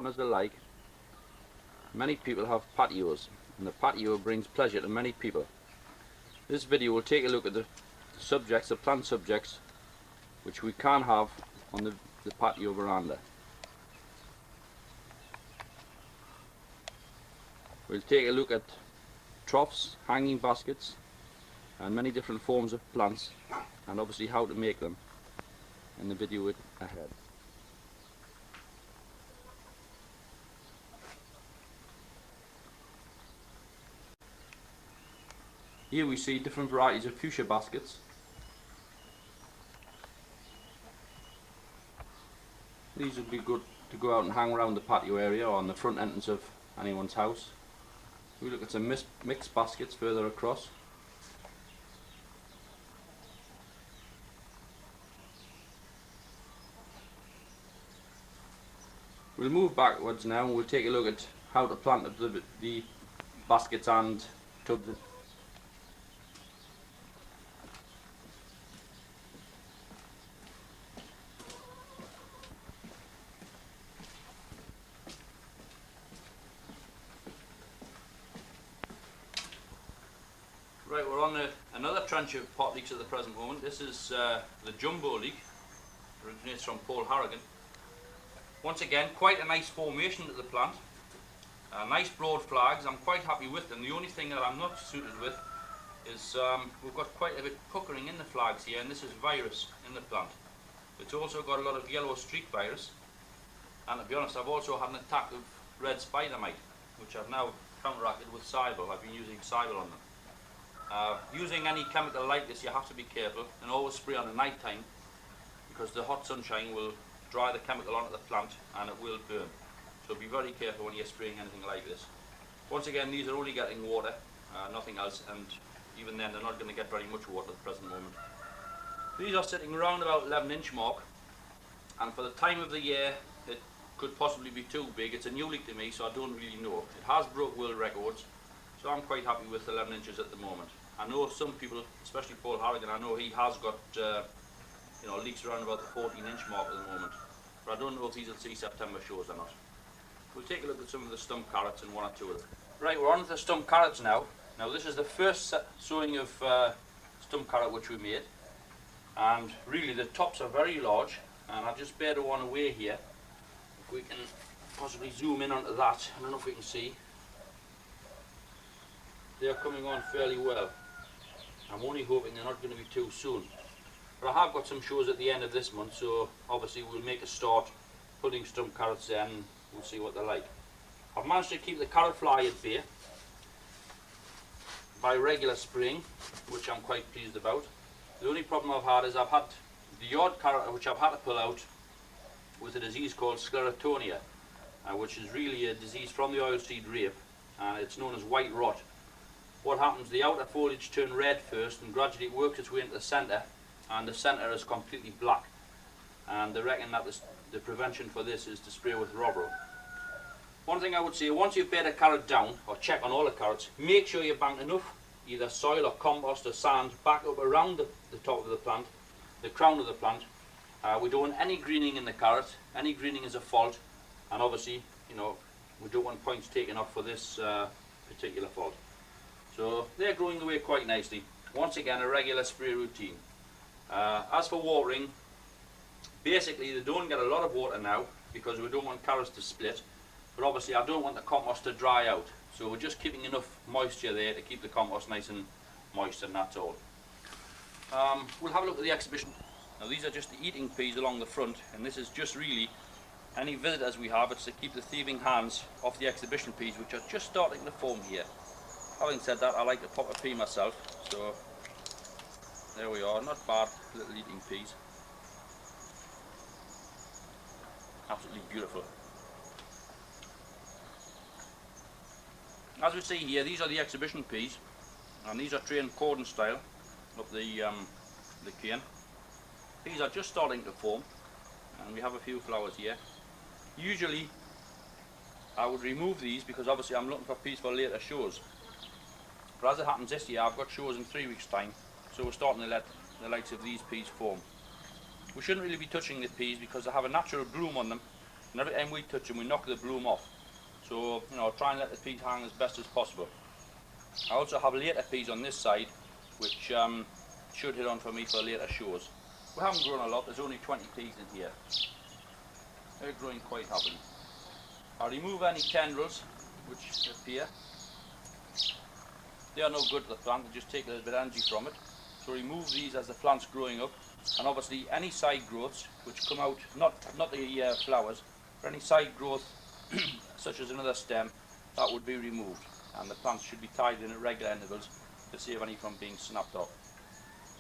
gardeners alike, many people have patios, and the patio brings pleasure to many people. This video will take a look at the plant subjects, which we can have on the patio veranda. We'll take a look at troughs, hanging baskets, and many different forms of plants, and obviously how to make them in the video ahead. Here we see different varieties of fuchsia baskets. These would be good to go out and hang around the patio area or on the front entrance of anyone's house. We look at some mixed baskets further across. We'll move backwards now and we'll take a look at how to plant the baskets and tubs. Right, we're on another trench of pot leeks at the present moment. This is the jumbo leek, originates from Paul Harrigan. Once again, quite a nice formation to the plant. Nice broad flags, I'm quite happy with them. The only thing that I'm not suited with is we've got quite a bit of puckering in the flags here, and this is virus in the plant. It's also got a lot of yellow streak virus, and to be honest, I've also had an attack of red spider mite, which I've now counteracted with Cybele. I've been using Cybele on them. Using any chemical like this, you have to be careful and always spray on at night time, because the hot sunshine will dry the chemical onto the plant and it will burn. So be very careful when you're spraying anything like this. Once again, these are only getting water, nothing else, and even then they're not going to get very much water at the present moment. These are sitting around about 11-inch mark, and for the time of the year it could possibly be too big. It's a new leek to me, so I don't really know. It has broke world records, so I'm quite happy with 11 inches at the moment. I know some people, especially Paul Harrigan, I know he has got leeks around about the 14-inch mark at the moment, but I don't know if these will see September shows or not. We'll take a look at some of the stump carrots and one or two of them. Right, we're on to the stump carrots now. Now this is the first sowing of stump carrot which we made, and really the tops are very large, and I've just bared one away here. If we can possibly zoom in onto that, I don't know if we can see. They're coming on fairly well. I'm only hoping they're not going to be too soon. But I have got some shows at the end of this month, so obviously we'll make a start putting stump carrots in and we'll see what they're like. I've managed to keep the carrot fly at bay by regular spraying, which I'm quite pleased about. The only problem I've had is I've had the odd carrot which I've had to pull out with a disease called sclerotonia, which is really a disease from the oilseed rape, and it's known as white rot. What happens, the outer foliage turns red first and gradually it works its way into the centre, and the centre is completely black. And they reckon that the prevention for this is to spray with Robro. One thing I would say, once you've bed a carrot down, or check on all the carrots, make sure you bank enough either soil or compost or sand back up around the top of the plant, the crown of the plant. We don't want any greening in the carrot. Any greening is a fault, and obviously, we don't want points taken off for this particular fault. So they're growing away quite nicely. Once again, a regular spray routine. As for watering, basically they don't get a lot of water now because we don't want carrots to split, but obviously I don't want the compost to dry out, so we're just keeping enough moisture there to keep the compost nice and moist, and that's all. We'll have a look at the exhibition. Now these are just the eating peas along the front, and this is just really any visitors we have. It's to keep the thieving hands off the exhibition peas, which are just starting to form here. Having said that, I like to pop a pea myself, so there we are, not bad little eating peas. Absolutely beautiful. As we see here, these are the exhibition peas, and these are trained cordon style up the cane. Peas are just starting to form, and we have a few flowers here. Usually I would remove these because obviously I'm looking for peas for later shows. But as it happens this year, I've got shows in 3 weeks' time, so we're starting to let the likes of these peas form. We shouldn't really be touching the peas because they have a natural bloom on them, and every time we touch them we knock the bloom off. So, you know, try and let the peas hang as best as possible. I also have later peas on this side, which should hit on for me for later shows. We haven't grown a lot, there's only 20 peas in here. They're growing quite happily. I'll remove any tendrils which appear. They are no good to the plant, they just take a little bit of energy from it. So remove these as the plant's growing up, and obviously any side growths which come out, not the flowers, but any side growth such as another stem, that would be removed, and the plants should be tied in at regular intervals to save any from being snapped off.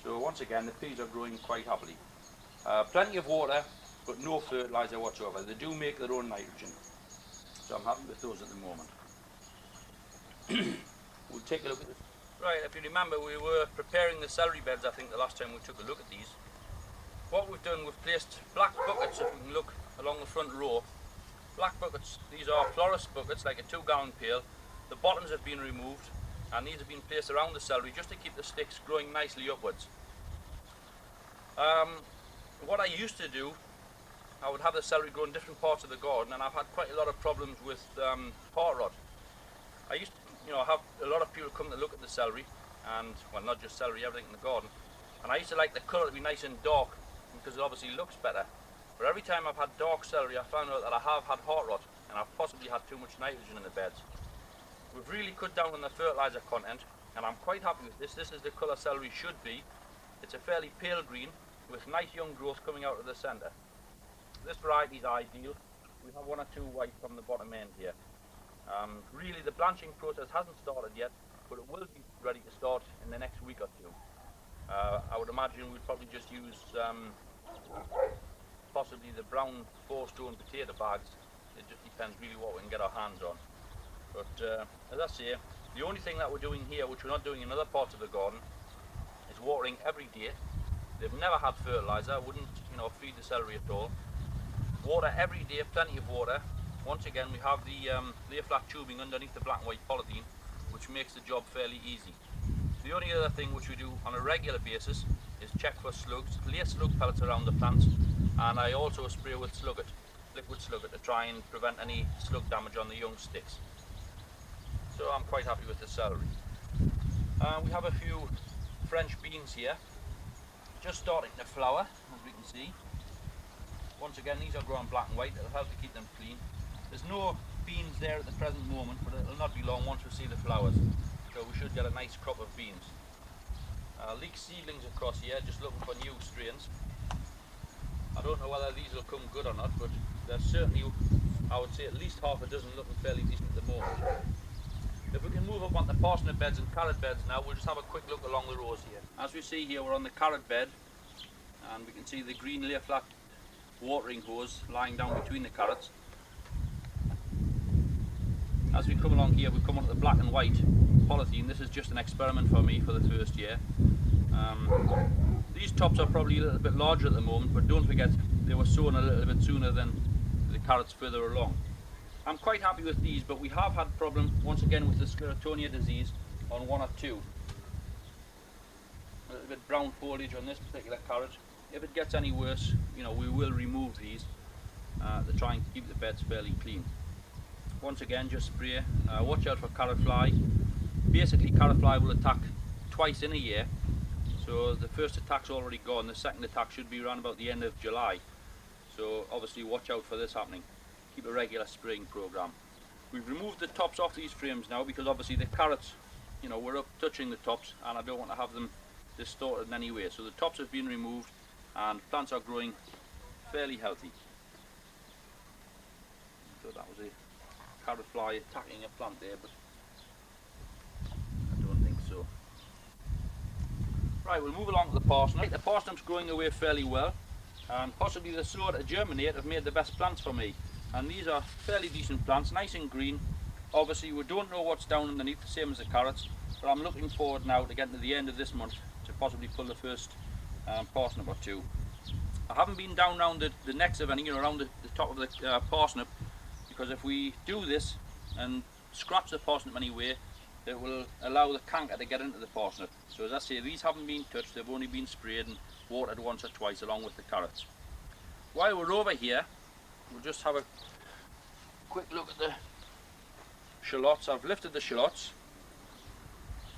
So once again, the peas are growing quite happily. Plenty of water, but no fertiliser whatsoever. They do make their own nitrogen, so I'm happy with those at the moment. We'll take a look at this. Right, if you remember, we were preparing the celery beds, I think, the last time we took a look at these. What we've done, we've placed black buckets, if we can look along the front row. Black buckets, these are florist buckets, like a 2-gallon pail. The bottoms have been removed, and these have been placed around the celery just to keep the sticks growing nicely upwards. What I used to do, I would have the celery grow in different parts of the garden, and I've had quite a lot of problems with part rot. I used to, have a lot of people come to look at the celery, and, well, not just celery, everything in the garden, and I used to like the colour to be nice and dark, because it obviously looks better. But every time I've had dark celery, I found out that I have had heart rot, and I've possibly had too much nitrogen in the beds. We've really cut down on the fertiliser content, and I'm quite happy with this. This is the colour celery should be. It's a fairly pale green, with nice young growth coming out of the centre. This variety is ideal. We have 1 or 2 white from the bottom end here. Really, the blanching process hasn't started yet, but it will be ready to start in the next week or 2. I would imagine we'd probably just use possibly the brown 4-stone potato bags. It just depends really what we can get our hands on. But as I say, the only thing that we're doing here, which we're not doing in other parts of the garden, is watering every day. They've never had fertiliser, wouldn't feed the celery at all. Water every day, plenty of water. Once again, we have the layer flat tubing underneath the black and white polythene, which makes the job fairly easy. The only other thing which we do on a regular basis is check for slugs, lay slug pellets around the plants, and I also spray with slugget, liquid slugget, to try and prevent any slug damage on the young sticks. So I'm quite happy with the celery. We have a few French beans here, just starting to flower, as we can see. Once again, these are grown black and white. It'll help to keep them clean. There's no beans there at the present moment, but it'll not be long once we see the flowers. So we should get a nice crop of beans. Leek seedlings across here, just looking for new strains. I don't know whether these will come good or not, but there's certainly, I would say, at least half a dozen looking fairly decent at the moment. If we can move up onto parsnip beds and carrot beds now, we'll just have a quick look along the rows here. As we see here, we're on the carrot bed, and we can see the green layer flat watering hose lying down between the carrots. As we come along here, we come onto the black and white polythene. This is just an experiment for me for the first year. These tops are probably a little bit larger at the moment, but don't forget they were sown a little bit sooner than the carrots further along. I'm quite happy with these, but we have had a problem once again with the sclerotonia disease on 1 or 2. A little bit brown foliage on this particular carrot. If it gets any worse, we will remove these to try and keep the beds fairly clean. Once again, just spray. Watch out for carrot fly. Basically, carrot fly will attack twice in a year. So the first attack's already gone. The second attack should be around about the end of July. So obviously, watch out for this happening. Keep a regular spraying program. We've removed the tops off these frames now because obviously the carrots, we're up touching the tops, and I don't want to have them distorted in any way. So the tops have been removed, and plants are growing fairly healthy. So that was a carrot fly attacking a plant there, but I don't think so. Right, we'll move along to the parsnip. The parsnip's growing away fairly well, and possibly the slower to germinate have made the best plants for me. And these are fairly decent plants, nice and green. Obviously we don't know what's down underneath, the same as the carrots, but I'm looking forward now to getting to the end of this month to possibly pull the first parsnip or 2. I haven't been down around the necks of any, around the top of the parsnip, because if we do this and scratch the parsnip anyway, it will allow the canker to get into the parsnip. So as I say, these haven't been touched, they've only been sprayed and watered once or twice along with the carrots. While we're over here, we'll just have a quick look at the shallots. I've lifted the shallots.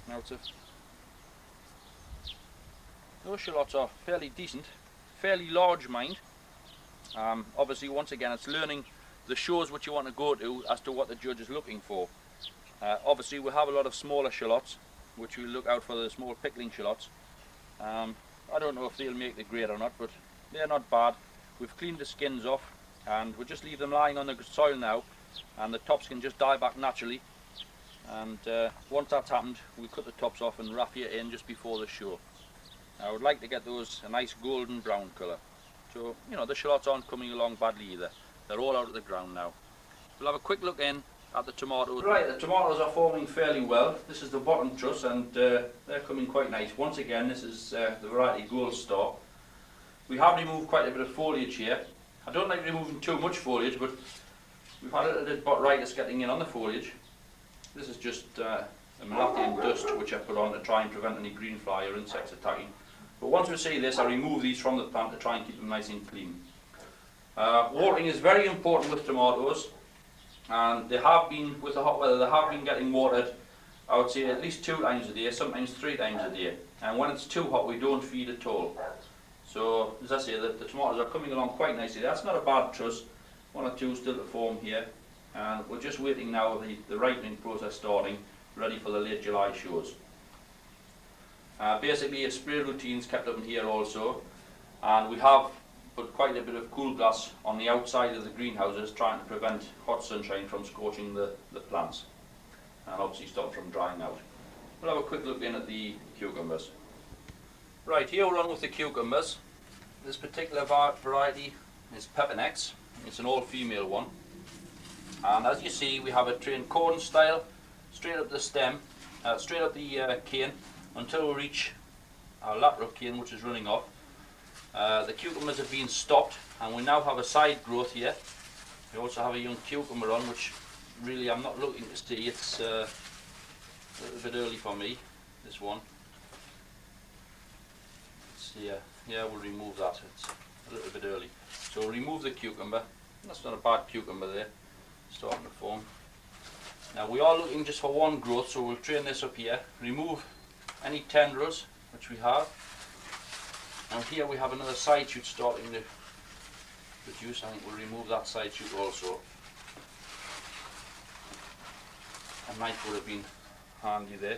Now those shallots are fairly decent, fairly large mind. Obviously, once again, it's learning the shows which you want to go to as to what the judge is looking for. Obviously, we have a lot of smaller shallots, which we'll look out for the small pickling shallots. I don't know if they'll make the grade or not, but they're not bad. We've cleaned the skins off, and we'll just leave them lying on the soil now, and the tops can just die back naturally. And once that's happened, we cut the tops off and raffia in just before the show. I would like to get those a nice golden brown colour. So, you know, the shallots aren't coming along badly either. They're all out of the ground now. We'll have a quick look in at the tomatoes. Right, the tomatoes are forming fairly well. This is the bottom truss, and they're coming quite nice. Once again, this is the variety Gold Star. We have removed quite a bit of foliage here. I don't like removing too much foliage, but we've had a little bit of botrytis getting in on the foliage. This is just a Malachian dust which I put on to try and prevent any green fly or insects attacking. But once we see this, I remove these from the plant to try and keep them nice and clean. Watering is very important with tomatoes, and they have been, with the hot weather, they have been getting watered, I would say at least 2 times a day, sometimes 3 times a day. And when it's too hot, we don't feed at all. So, as I say, the tomatoes are coming along quite nicely. That's not a bad truss, 1 or 2 still to form here. And we're just waiting now for the ripening process starting, ready for the late July shows. Basically, a spray routine's kept up in here also, and we have put quite a bit of cool glass on the outside of the greenhouses, trying to prevent hot sunshine from scorching the plants, and obviously stop them from drying out. We'll have a quick look in at the cucumbers. Right, here we're on with the cucumbers. This particular variety is Peppernex. It's an all-female one, and as you see, we have it trained corn style, straight up the stem, straight up the cane, until we reach our lateral cane, which is running off. The cucumbers have been stopped, and we now have a side growth here. We also have a young cucumber on, which really I'm not looking to see. It's a little bit early for me, this one. Let's see, yeah, we'll remove that. It's a little bit early. So we'll remove the cucumber. That's not a bad cucumber there, starting to form. Now we are looking just for one growth, so we'll train this up here, remove any tendrils which we have. Now here we have another side shoot starting to produce. I think we'll remove that side shoot also. A knife would have been handy there.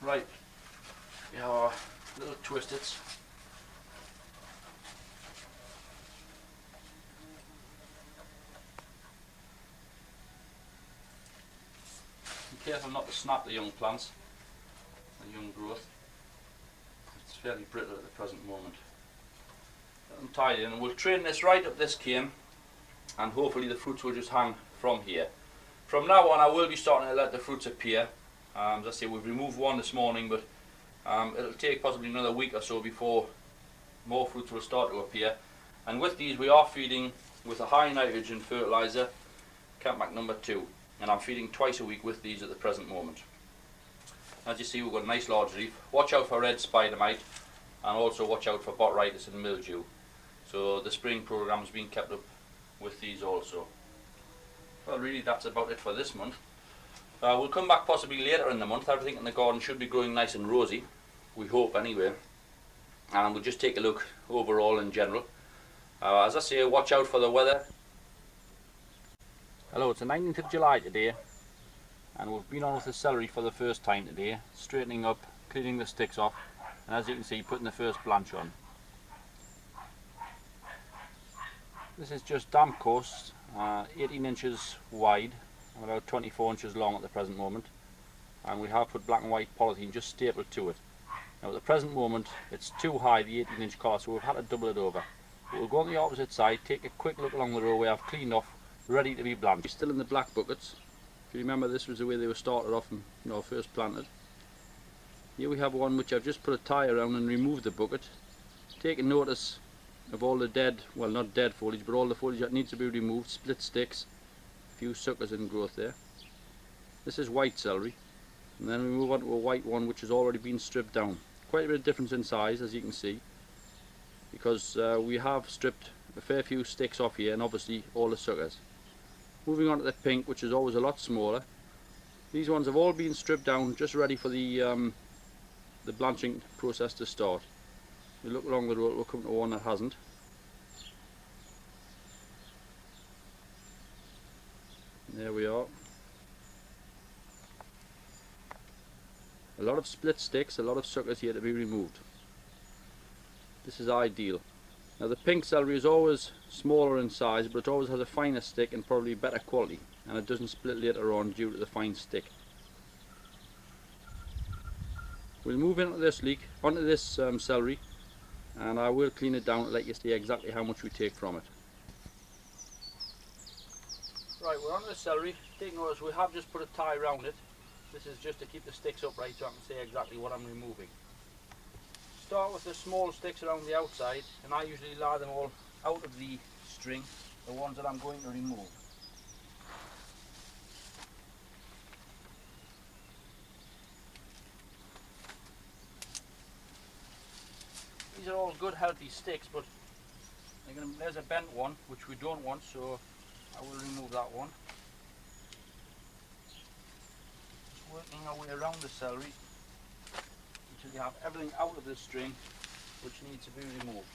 Right, we have our little twisteds. Be careful not to snap the young plants, the young growth. It's fairly brittle at the present moment. Let them tied in, and we'll train this right up this cane, and hopefully the fruits will just hang from here. From now on, I will be starting to let the fruits appear. As I say, we've removed one this morning, but it'll take possibly another week or so before more fruits will start to appear. And with these, we are feeding with a high nitrogen fertilizer, Campac number 2, and I'm feeding twice a week with these at the present moment. As you see, we've got a nice large leaf. Watch out for red spider mite, and also watch out for botrytis and mildew. So the spraying program's been kept up with these also. Well, really that's about it for this month. We'll come back possibly later in the month. Everything in the garden should be growing nice and rosy, we hope anyway. And we'll just take a look overall in general. As I say, watch out for the weather. Hello, it's the 19th of July today, and we've been on with the celery for the first time today, straightening up, cleaning the sticks off, and as you can see, putting the first blanch on. This is just damp course, 18 inches wide and about 24 inches long at the present moment, and we have put black and white polythene just stapled to it. Now at the present moment it's too high, the 18 inch collar, so we've had to double it over. But we'll go on the opposite side, take a quick look along the row where I've cleaned off, ready to be blanched. Still in the black buckets. If you remember, this was the way they were started off and first planted. Here we have one which I've just put a tie around and removed the bucket, taking notice of all the dead, well not dead foliage, but all the foliage that needs to be removed, split sticks, a few suckers in growth there. This is white celery, and then we move on to a white one which has already been stripped down. Quite a bit of difference in size, as you can see, because we have stripped a fair few sticks off here, and obviously all the suckers. Moving on to the pink, which is always a lot smaller. These ones have all been stripped down, just ready for the blanching process to start. We look along the road, we'll come to one that hasn't. There we are. A lot of split sticks, a lot of suckers here to be removed. This is ideal. Now the pink celery is always smaller in size, but it always has a finer stick and probably better quality, and it doesn't split later on due to the fine stick. We'll move into this leek, onto this celery, and I will clean it down to let you see exactly how much we take from it. Right, we're on the celery. Take notice we have just put a tie around it. This is just to keep the sticks upright so I can say exactly what I'm removing. Start with the small sticks around the outside, and I usually lie them all out of the string, the ones that I'm going to remove. These are all good healthy sticks, but there's a bent one which we don't want, so I will remove that one. Just working our way around the celery until you have everything out of the string which needs to be removed.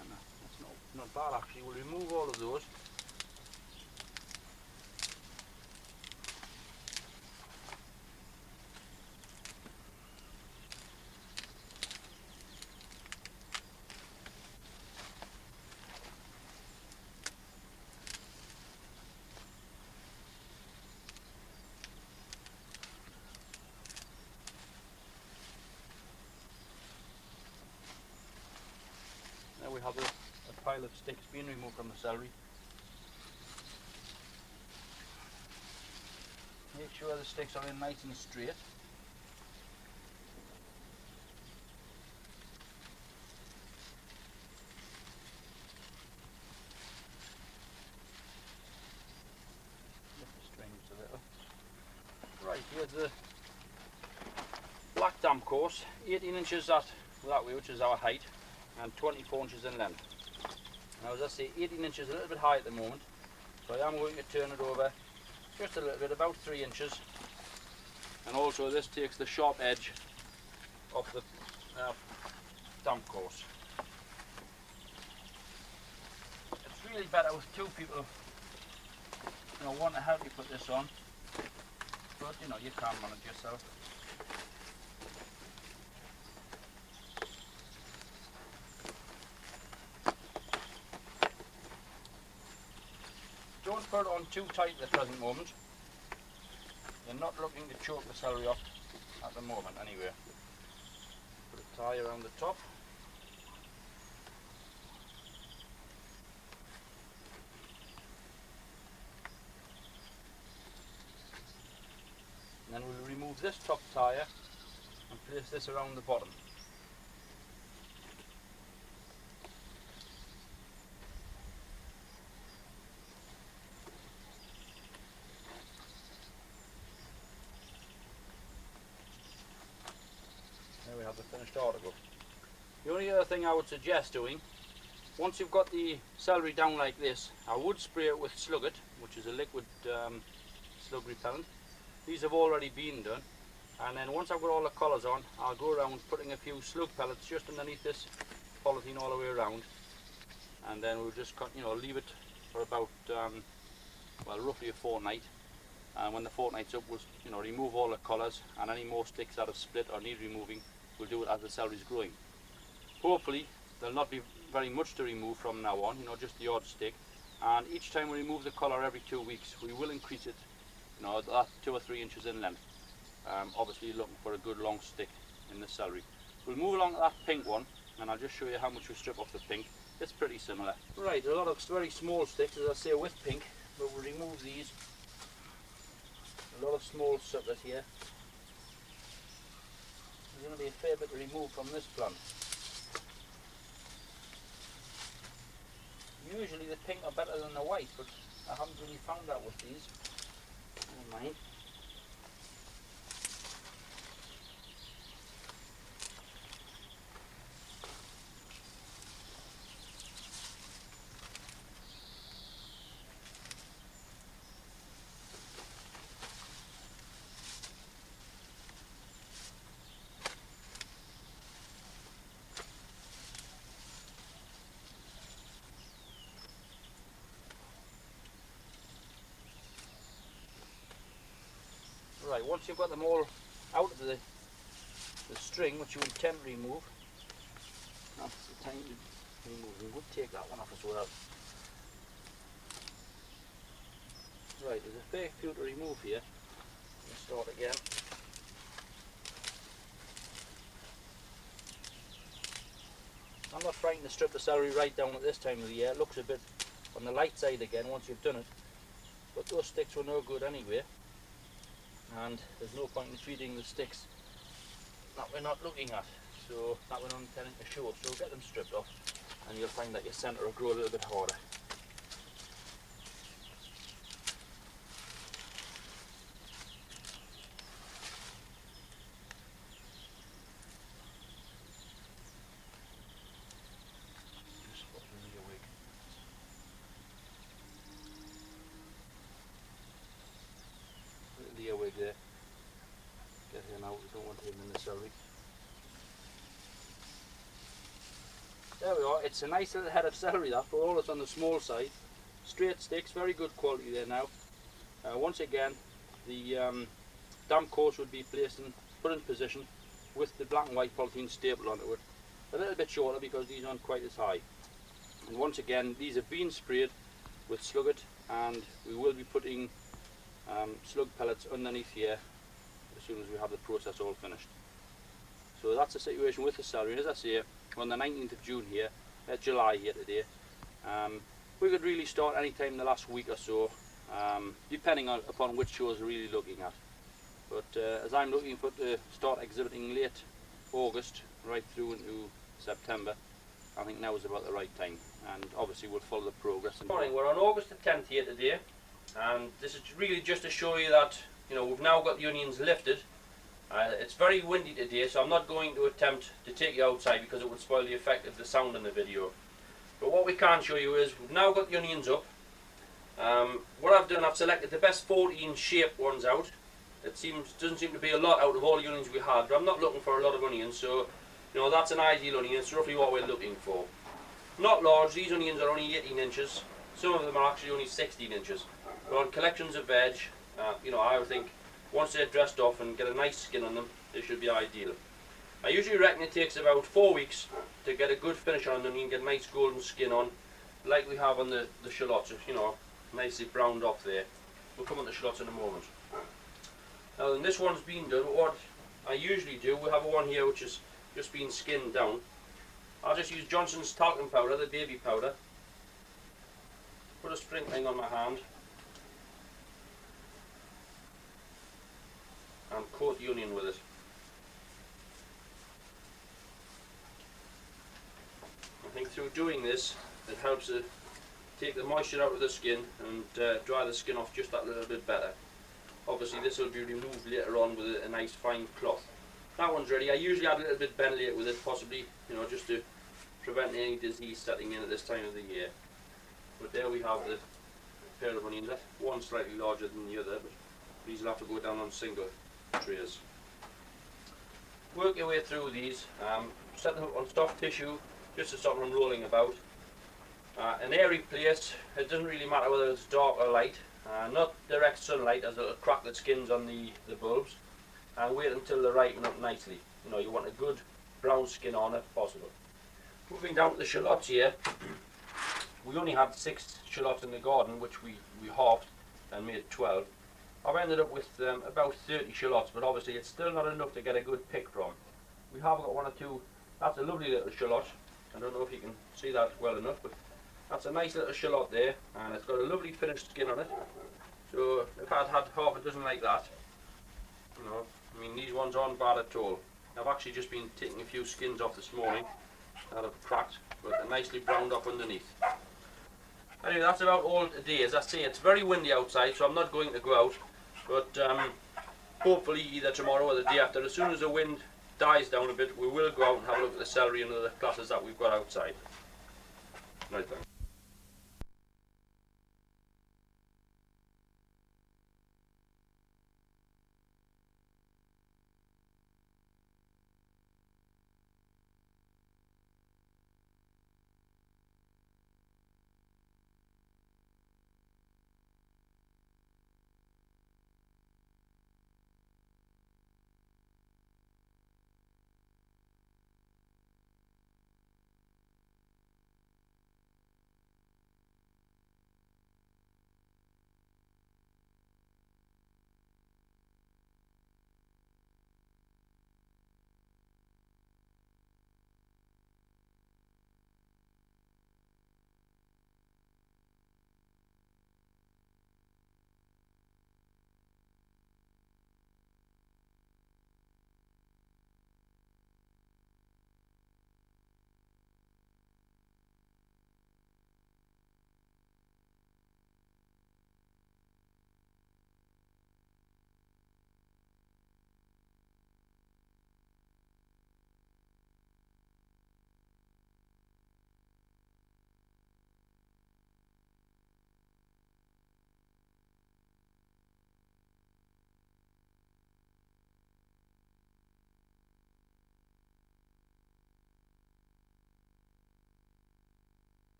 And that's not bad actually. We'll remove all of those. Now we have a pile of sticks being removed from the celery. Make sure the sticks are in nice and straight. Lift the string just a little. Right, here's the black damp course, 18 inches that way, which is our height, and 24 inches in length. Now as I say, 18 inches is a little bit high at the moment, so I am going to turn it over just a little bit, about 3 inches. And also this takes the sharp edge off the damp course. It's really better with two people, want to help you put this on, but you can manage yourself. Don't put it on too tight at the present moment. You're not looking to choke the celery off at the moment anyway. Put a tie around the top. And then we'll remove this top tire and place this around the bottom. There we have the finished article. The only other thing I would suggest doing, once you've got the celery down like this, I would spray it with Slug-It, which is a liquid slug repellent. These have already been done, and then once I've got all the collars on, I'll go around putting a few slug pellets just underneath this polythene all the way around, and then we'll just leave it for about roughly a fortnight. And when the fortnight's up, we'll remove all the collars, and any more sticks that have split or need removing, we'll do it as the celery's growing. Hopefully there'll not be very much to remove from now on, just the odd stick, and each time we remove the collar every 2 weeks, we will increase it, that 2 or 3 inches in length. Obviously looking for a good long stick in the celery. We'll move along to that pink one, and I'll just show you how much we strip off the pink. It's pretty similar. Right, a lot of very small sticks, as I say, with pink, but we'll remove these. A lot of small suckers here. There's going to be a fair bit to remove from this plant. Usually the pink are better than the white, but I haven't really found that with these. Never mind. once you've got them all out of the string, which you intend to remove, that's the time to remove them. We'll take that one off as well. Right, there's a fair few to remove here. Let's start again. I'm not frightened to strip the celery right down at this time of the year. It looks a bit on the light side again once you've done it. But those sticks were no good anyway. And there's no point in feeding the sticks that we're not looking at. So that we're not intending to show. So get them stripped off and you'll find that your centre will grow a little bit harder. The earwig there. Get him out, we don't want him in the celery. There we are, it's a nice little head of celery that, for all it's on the small side. Straight sticks, very good quality there now. Once again, the damp course would be put in position with the black and white polythene stapled onto it. A little bit shorter because these aren't quite as high. And once again, these have been sprayed with slugget, and we will be putting slug pellets underneath here as soon as we have the process all finished. So that's the situation with the celery. And as I say, on the 19th of June here, July here today, we could really start any time in the last week or so, depending upon which shows we're really looking at. But as I'm looking for to start exhibiting late August right through into September, I think now is about the right time, and obviously we'll follow the progress. Good morning, we're on August the 10th here today, and this is really just to show you that we've now got the onions lifted. It's very windy today, so I'm not going to attempt to take you outside because it would spoil the effect of the sound in the video. But what we can show you is we've now got the onions up. What I've done, I've selected the best 14 shaped ones out. It doesn't seem to be a lot out of all the onions we had, but I'm not looking for a lot of onions, so that's an ideal onion. It's roughly what we're looking for. Not large, these onions are only 18 inches. Some of them are actually only 16 inches. But on collections of veg, I would think once they're dressed off and get a nice skin on them, they should be ideal. I usually reckon it takes about 4 weeks to get a good finish on them and get a nice golden skin on, like we have on the shallots, nicely browned off there. We'll come on the shallots in a moment. Now when this one's been done, what I usually do, we have one here which has just been skinned down. I'll just use Johnson's talcum powder, the baby powder. Put a sprinkling on my hand and coat the onion with it. I think through doing this, it helps to take the moisture out of the skin and dry the skin off just that little bit better. Obviously this will be removed later on with a nice fine cloth. That one's ready. I usually add a little bit benylate with it, possibly, just to prevent any disease setting in at this time of the year. But there we have the pair of onions. One slightly larger than the other, but these will have to go down on single trays. Work your way through these. Set them up on soft tissue just to stop them rolling about. An airy place, it doesn't really matter whether it's dark or light. Not direct sunlight, as it'll crack the skins on the bulbs. And wait until they ripen up nicely. You want a good brown skin on if possible. Moving down to the shallots here, we only had 6 shallots in the garden, which we halved and made 12. I've ended up with about 30 shallots, but obviously it's still not enough to get a good pick from. We have got 1 or 2. That's a lovely little shallot. I don't know if you can see that well enough, but that's a nice little shallot there, and it's got a lovely finished skin on it. So if I'd had half a dozen like that, these ones aren't bad at all. I've actually just been taking a few skins off this morning that have cracked, but they're nicely browned off underneath. Anyway, that's about all today. As I say, it's very windy outside, so I'm not going to go out, but hopefully either tomorrow or the day after, as soon as the wind dies down a bit, we will go out and have a look at the celery and other classes that we've got outside. Right then.